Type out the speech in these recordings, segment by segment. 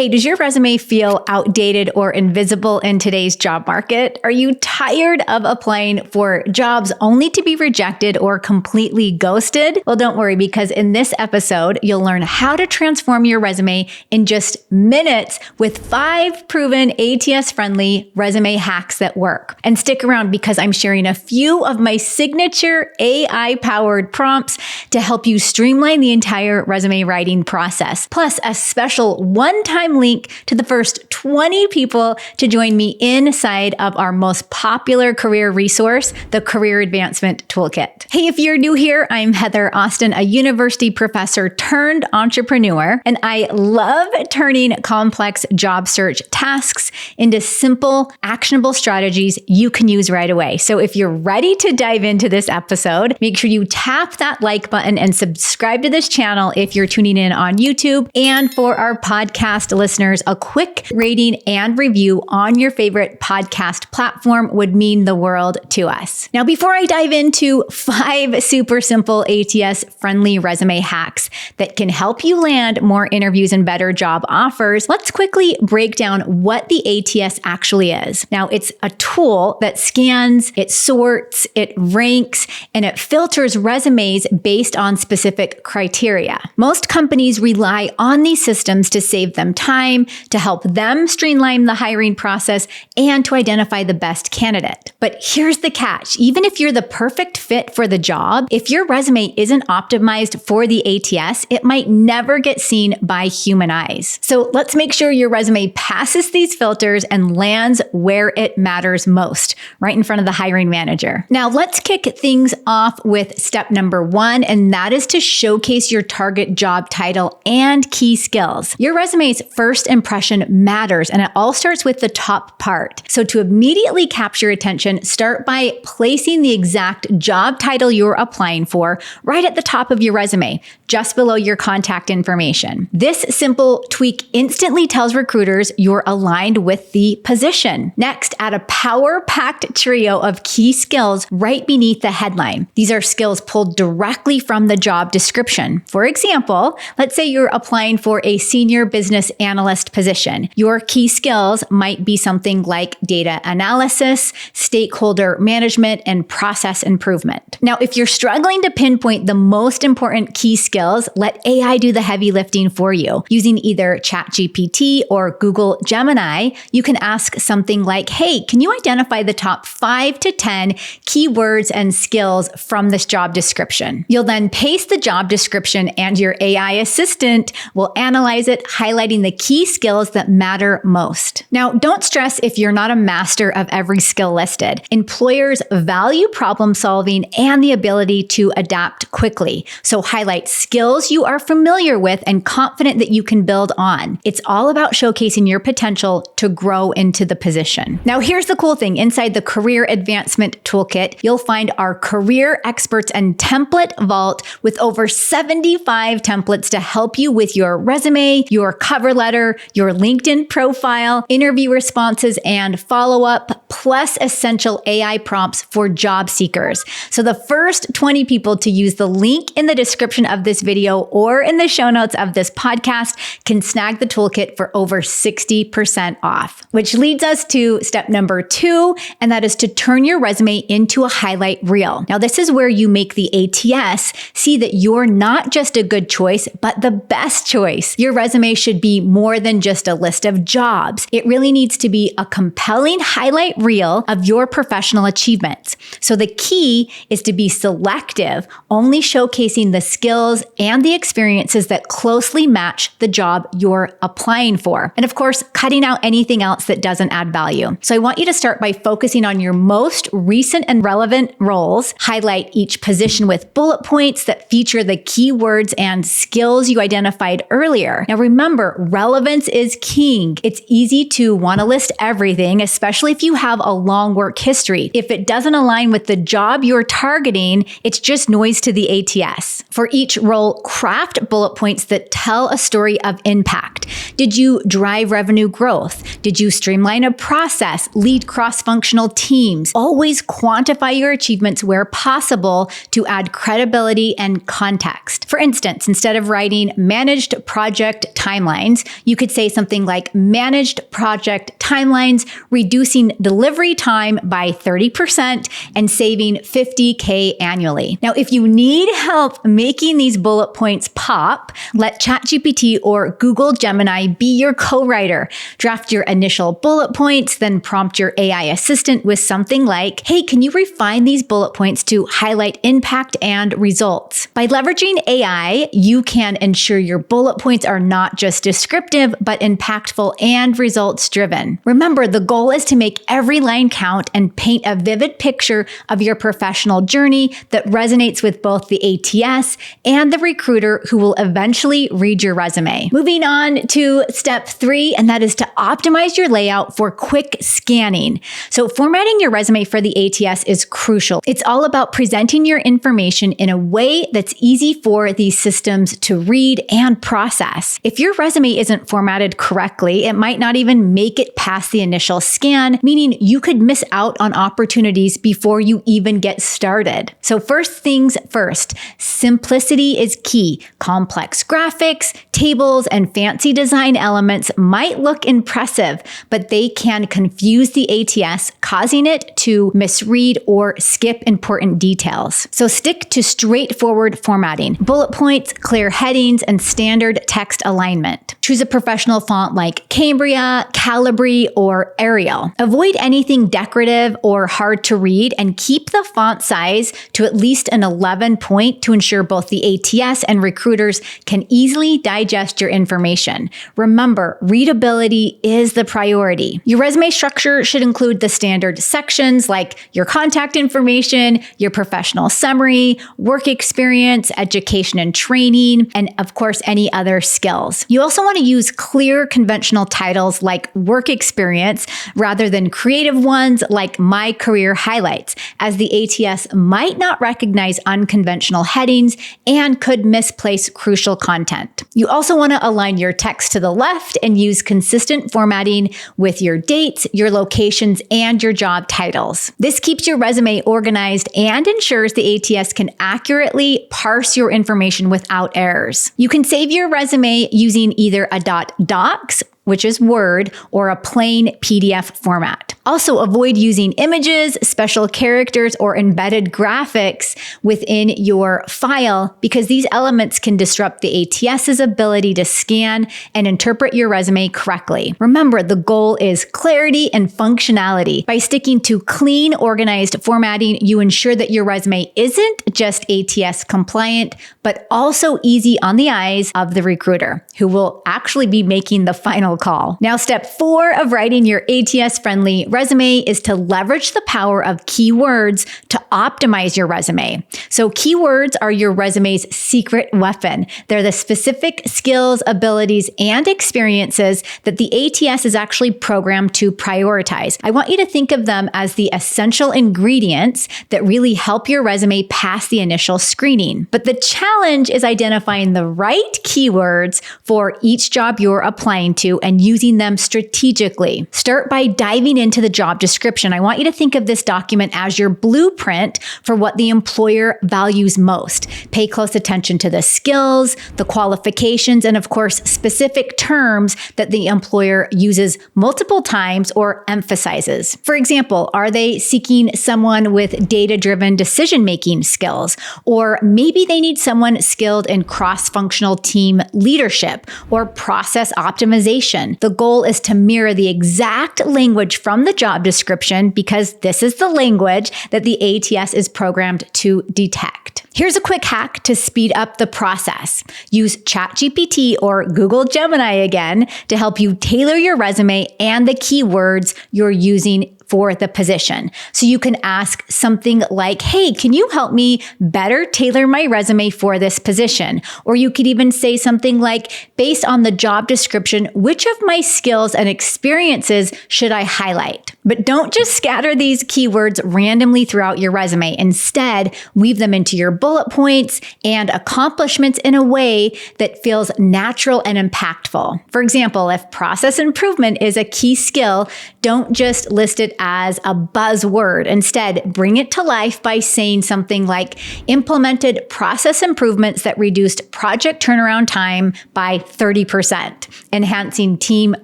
Hey, does your resume feel outdated or invisible in today's job market? Are you tired of applying for jobs only to be rejected or completely ghosted? Well, don't worry, because in this episode, you'll learn how to transform your resume in just minutes with 5 proven ATS-friendly resume hacks that work. And stick around because I'm sharing a few of my signature AI-powered prompts to help you streamline the entire resume writing process. Plus, a special one-time link to the first 20 people to join me inside of our most popular career resource, the Career Advancement Toolkit. Hey, if you're new here, I'm Heather Austin, a university professor turned entrepreneur, and I love turning complex job search tasks into simple, actionable strategies you can use right away. So if you're ready to dive into this episode, make sure you tap that like button and subscribe to this channel if you're tuning in on YouTube. And for our podcast listeners, a quick rating and review on your favorite podcast platform would mean the world to us. Now, before I dive into 5 super simple ATS-friendly resume hacks that can help you land more interviews and better job offers, let's quickly break down what the ATS actually is. Now, it's a tool that scans, it sorts, it ranks, and it filters resumes based on specific criteria. Most companies rely on these systems to save them time, to help them streamline the hiring process, and to identify the best candidate. But here's the catch. Even if you're the perfect fit for the job, if your resume isn't optimized for the ATS, it might never get seen by human eyes. So let's make sure your resume passes these filters and lands where it matters most, right in front of the hiring manager. Now, let's kick things off with step number 1, and that is to showcase your target job title and key skills. Your resume's first impression matters, and it all starts with the top part. So to immediately capture attention, start by placing the exact job title you're applying for right at the top of your resume, just below your contact information. This simple tweak instantly tells recruiters you're aligned with the position. Next, add a power-packed trio of key skills right beneath the headline. These are skills pulled directly from the job description. For example, let's say you're applying for a senior business analyst position. Your key skills might be something like data analysis, stakeholder management, and process improvement. Now, if you're struggling to pinpoint the most important key skills, let AI do the heavy lifting for you. Using either ChatGPT or Google Gemini, you can ask something like, hey, can you identify the top 5 to 10 keywords and skills from this job description? You'll then paste the job description and your AI assistant will analyze it, highlighting the key skills that matter most. Now, don't stress if you're not a master of every skill listed. Employers value problem solving and the ability to adapt quickly. So highlight skills you are familiar with and confident that you can build on. It's all about showcasing your potential to grow into the position. Now, here's the cool thing. Inside the Career Advancement Toolkit, you'll find our Career Experts and Template Vault with over 75 templates to help you with your resume, your cover letter, your LinkedIn profile, interview responses, and follow-up, plus essential AI prompts for job seekers. So the first 20 people to use the link in the description of this video or in the show notes of this podcast can snag the toolkit for over 60% off. Which leads us to step number 2, and that is to turn your resume into a highlight reel. Now, this is where you make the ATS see that you're not just a good choice, but the best choice. Your resume should be more than just a list of jobs. It really needs to be a compelling highlight reel of your professional achievements. So the key is to be selective, only showcasing the skills and the experiences that closely match the job you're applying for. And of course, cutting out anything else that doesn't add value. So I want you to start by focusing on your most recent and relevant roles. Highlight each position with bullet points that feature the keywords and skills you identified earlier. Now remember, relevance is king. It's easy to want to list everything, especially if you have a long work history. If it doesn't align with the job you're targeting, it's just noise to the ATS. For each role, craft bullet points that tell a story of impact. Did you drive revenue growth? Did you streamline a process, lead cross-functional teams? Always quantify your achievements where possible to add credibility and context. For instance, instead of writing managed project timelines, you could say something like managed project timelines, reducing delivery time by 30% and saving $50K annually. Now, if you need help making these bullet points pop, let ChatGPT or Google Gemini be your co-writer. Draft your initial bullet points, then prompt your AI assistant with something like, hey, can you refine these bullet points to highlight impact and results? By leveraging AI, you can ensure your bullet points are not just descriptive, but impactful and results driven. Remember, the goal is to make every line count and paint a vivid picture of your professional journey that resonates with both the ATS and the recruiter who will eventually read your resume. Moving on to step 3, and that is to optimize your layout for quick scanning. So formatting your resume for the ATS is crucial. It's all about presenting your information in a way that's easy for these systems to read and process. If your resume isn't formatted correctly, it might not even make it past the initial scan, meaning you could miss out on opportunities before you even get started. So first things first, simplicity is key. Complex graphics, tables, and fancy design elements might look impressive, but they can confuse the ATS, causing it to misread or skip important details. So stick to straightforward formatting, bullet points, clear headings, and standard text alignment. Choose a professional font like Cambria, Calibri, or Arial. Avoid anything decorative or hard to read and keep the font size to at least an 11 point to ensure both the ATS and recruiters can easily digest your information. Remember, readability is the priority. Your resume structure should include the standard sections like your contact information, your professional summary, work experience, education and training, and of course, any other skills. You also want to use clear conventional titles like work experience rather than creative ones like my career highlights, as the ATS might not recognize unconventional headings and could misplace crucial content. You also want to align your text to the left and use consistent formatting with your dates, your locations, and your job titles. This keeps your resume organized and ensures the ATS can accurately parse your information without errors. You can save your resume using either a .docs, which is Word, or a plain PDF format. Also, avoid using images, special characters, or embedded graphics within your file because these elements can disrupt the ATS's ability to scan and interpret your resume correctly. Remember, the goal is clarity and functionality. By sticking to clean, organized formatting, you ensure that your resume isn't just ATS compliant, but also easy on the eyes of the recruiter, who will actually be making the final call. Now, step 4 of writing your ATS-friendly resume is to leverage the power of keywords to optimize your resume. So keywords are your resume's secret weapon. They're the specific skills, abilities, and experiences that the ATS is actually programmed to prioritize. I want you to think of them as the essential ingredients that really help your resume pass the initial screening. But the challenge is identifying the right keywords for each job you're applying to and using them strategically. Start by diving into the job description. I want you to think of this document as your blueprint for what the employer values most. Pay close attention to the skills, the qualifications, and of course, specific terms that the employer uses multiple times or emphasizes. For example, are they seeking someone with data-driven decision-making skills? Or maybe they need someone skilled in cross-functional team leadership or process optimization. The goal is to mirror the exact language from the job description because this is the language that the ATS is programmed to detect. Here's a quick hack to speed up the process. Use ChatGPT or Google Gemini again to help you tailor your resume and the keywords you're using for the position. So you can ask something like, hey, can you help me better tailor my resume for this position? Or you could even say something like, based on the job description, which of my skills and experiences should I highlight? But don't just scatter these keywords randomly throughout your resume. Instead, weave them into your bullet points and accomplishments in a way that feels natural and impactful. For example, if process improvement is a key skill, don't just list it as a buzzword. Instead, bring it to life by saying something like, implemented process improvements that reduced project turnaround time by 30%, enhancing team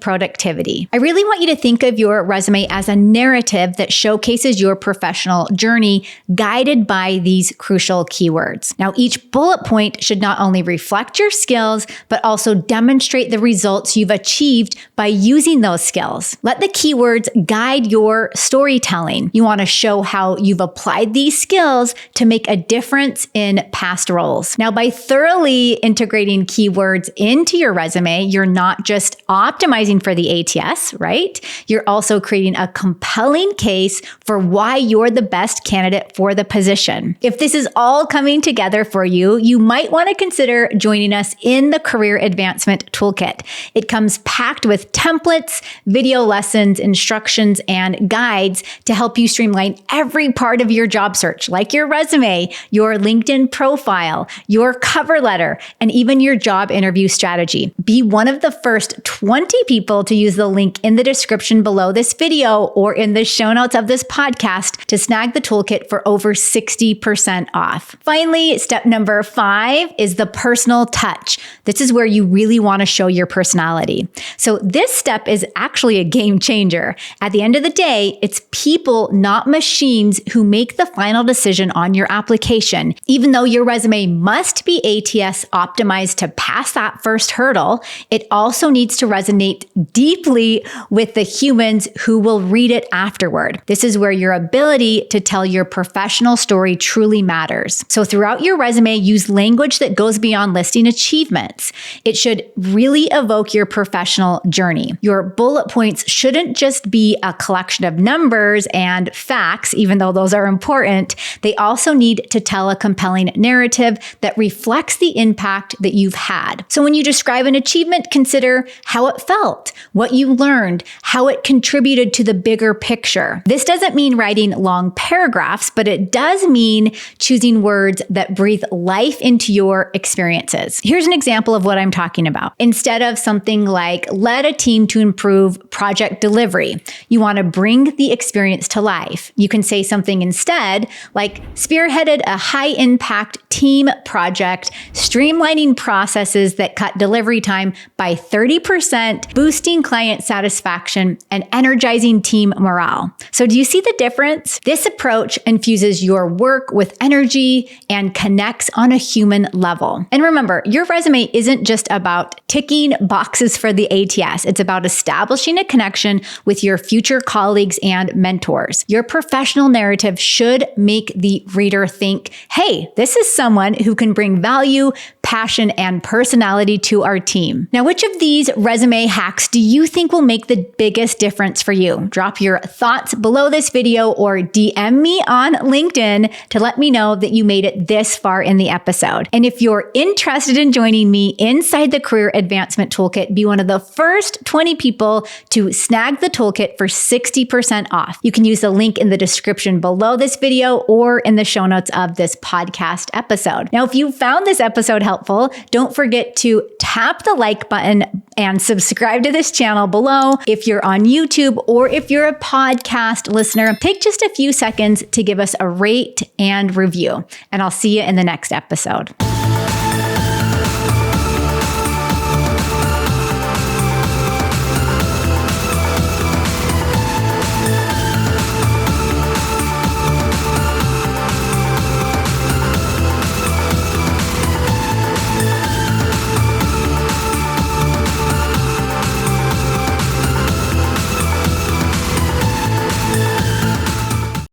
productivity. I really want you to think of your resume as a narrative that showcases your professional journey guided by these crucial keywords. Now, each bullet point should not only reflect your skills, but also demonstrate the results you've achieved by using those skills. Let the keywords guide your storytelling. You want to show how you've applied these skills to make a difference in past roles. Now, by thoroughly integrating keywords into your resume, you're not just optimizing for the ATS, right? You're also creating a compelling case for why you're the best candidate for the position. If this is all coming together for you, you might want to consider joining us in the Career Advancement Toolkit. It comes packed with templates, video lessons, instructions, and guides to help you streamline every part of your job search, like your resume, your LinkedIn profile, your cover letter, and even your job interview strategy. Be one of the first 20 people to use the link in the description below this video or in the show notes of this podcast to snag the toolkit for over 60% off. Finally, step number 5 is the personal touch. This is where you really want to show your personality. So this step is actually a game changer. At the end of the day, it's people, not machines, who make the final decision on your application. Even though your resume must be ATS optimized to pass that first hurdle, it also needs to resonate deeply with the humans who will read it afterward. This is where your ability to tell your professional story truly matters. So throughout your resume, use language that goes beyond listing achievements. It should really evoke your professional journey. Your bullet points shouldn't just be a collection of numbers and facts, even though those are important. They also need to tell a compelling narrative that reflects the impact that you've had. So when you describe an achievement, consider how it felt, what you learned, how it contributed to the bigger picture. This doesn't mean writing long paragraphs, but it does mean choosing words that breathe life into your experiences. Here's an example of what I'm talking about. Instead of something like led a team to improve project delivery, you want to bring the experience to life. You can say something instead like spearheaded a high impact team project, streamlining processes that cut delivery time by 30%, boosting client satisfaction, and energizing team morale. So do you see the difference? This approach infuses your work with energy and connects on a human level. And remember, your resume isn't just about ticking boxes for the ATS. It's about establishing a connection with your future colleagues and mentors. Your professional narrative should make the reader think, hey, this is someone who can bring value, passion, and personality to our team. Now, which of these resume hacks do you think will make the biggest difference for you? Drop your thoughts below this video or DM me on LinkedIn to let me know that you made it this far in the episode. And if you're interested in joining me inside the Career Advancement Toolkit, be one of the first 20 people to snag the toolkit for 60% off. You can use the link in the description below this video or in the show notes of this podcast episode. Now, if you found this episode helpful, don't forget to tap the like button and subscribe to this channel below. If you're on YouTube or if you're a podcast listener, take just a few seconds to give us a rate and review. And I'll see you in the next episode.